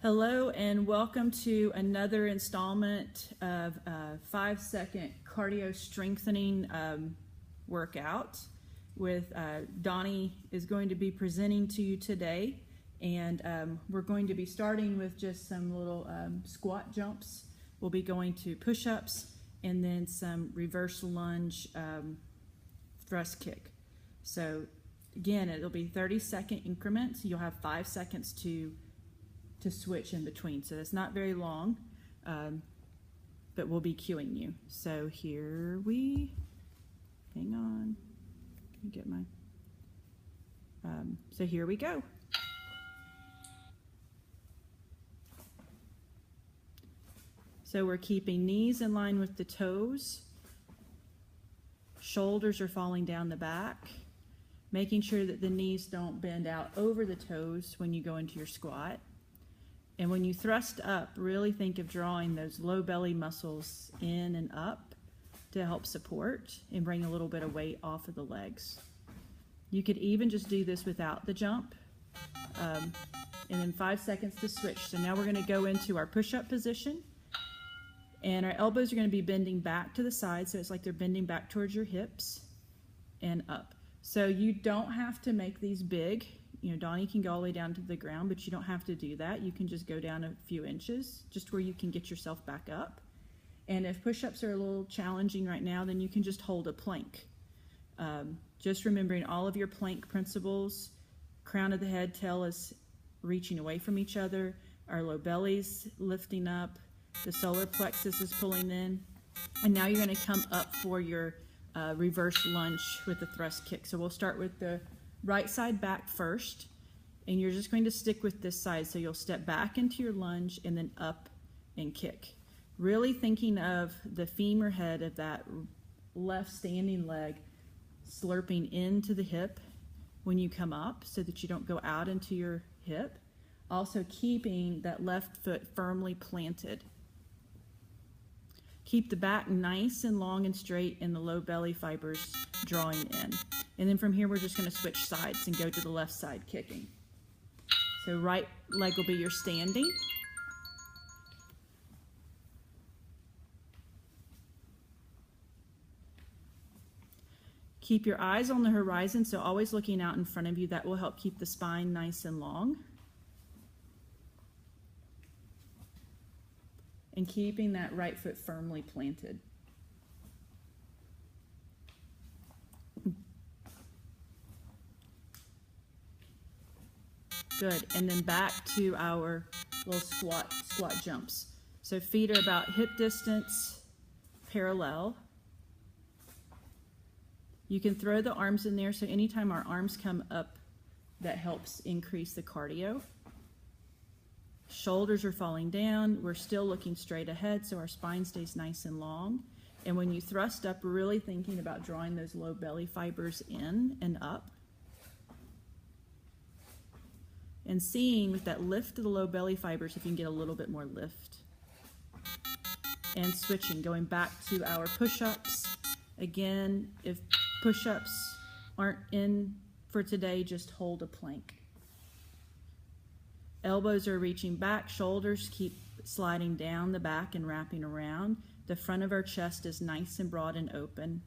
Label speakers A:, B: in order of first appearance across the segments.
A: Hello and welcome to another installment of a 5-second cardio strengthening workout with Donnie is going to be presenting to you today, and we're going to be starting with just some little squat jumps. We'll be going to push-ups and then some reverse lunge thrust kick. So again, it'll be 30-second increments. You'll have 5 seconds to switch in between, so that's not very long, but we'll be cueing you. So here we, hang on, let me get my, so here we go. So we're keeping knees in line with the toes, shoulders are falling down the back, making sure that the knees don't bend out over the toes when you go into your squat. And when you thrust up, really think of drawing those low belly muscles in and up to help support and bring a little bit of weight off of the legs. You could even just do this without the jump. And then 5 seconds to switch. So now we're going to go into our push-up position. And our elbows are going to be bending back to the side, so it's like they're bending back towards your hips and up. So you don't have to make these big. You know, Donnie can go all the way down to the ground, but you don't have to do that. You can just go down a few inches, just where you can get yourself back up. And if push-ups are a little challenging right now, then you can just hold a plank. Just remembering all of your plank principles. Crown of the head, tail is reaching away from each other. Our low belly's lifting up. The solar plexus is pulling in. And now you're going to come up for your reverse lunge with the thrust kick. So we'll start with the right side back first, and you're just going to stick with this side. So you'll step back into your lunge and then up and kick. Really thinking of the femur head of that left standing leg slurping into the hip when you come up so that you don't go out into your hip. Also keeping that left foot firmly planted. Keep the back nice and long and straight and the low belly fibers drawing in. And then from here, we're just going to switch sides and go to the left side kicking. So right leg will be your standing. Keep your eyes on the horizon, so always looking out in front of you. That will help keep the spine nice and long. And keeping that right foot firmly planted. Good, and then back to our little squat jumps. So feet are about hip distance, parallel. You can throw the arms in there, so anytime our arms come up, that helps increase the cardio. Shoulders are falling down. We're still looking straight ahead, so our spine stays nice and long. And when you thrust up, we're really thinking about drawing those low belly fibers in and up. And seeing with that lift of the low belly fibers if you can get a little bit more lift. And switching, going back to our push-ups. Again, if push-ups aren't in for today, just hold a plank. Elbows are reaching back, shoulders keep sliding down the back and wrapping around. The front of our chest is nice and broad and open.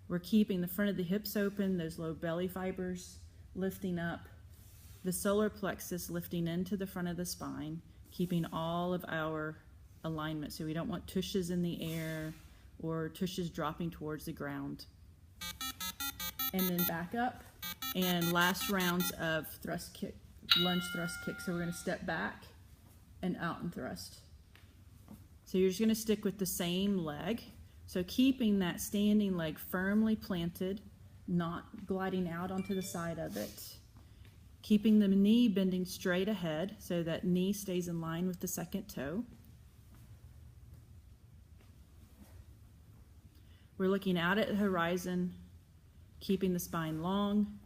A: We're keeping the front of the hips open, those low belly fibers lifting up. The solar plexus lifting into the front of the spine, keeping all of our alignment. So we don't want tushes in the air or tushes dropping towards the ground. And then back up, and last rounds of thrust kick, lunge thrust kick. So we're going to step back and out and thrust. So you're just going to stick with the same leg. So keeping that standing leg firmly planted, not gliding out onto the side of it. Keeping the knee bending straight ahead so that knee stays in line with the second toe. We're looking out at the horizon, keeping the spine long.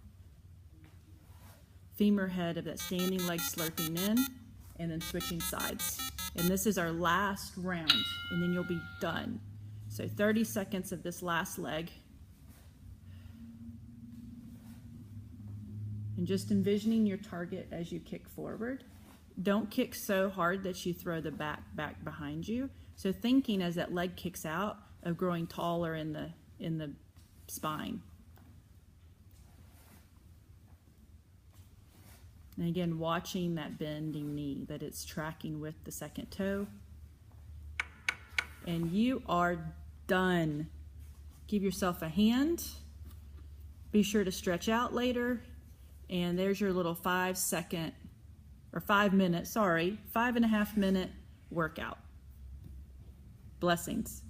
A: Femur head of that standing leg slurping in, and then switching sides. And this is our last round, and then you'll be done. So 30 seconds of this last leg. And just envisioning your target as you kick forward. Don't kick so hard that you throw the back behind you. So thinking as that leg kicks out of growing taller in the spine. And again, watching that bending knee, that it's tracking with the second toe. And you are done. Give yourself a hand. Be sure to stretch out later. And there's your little 5-second, or 5 minute, sorry, 5.5 minute workout. Blessings.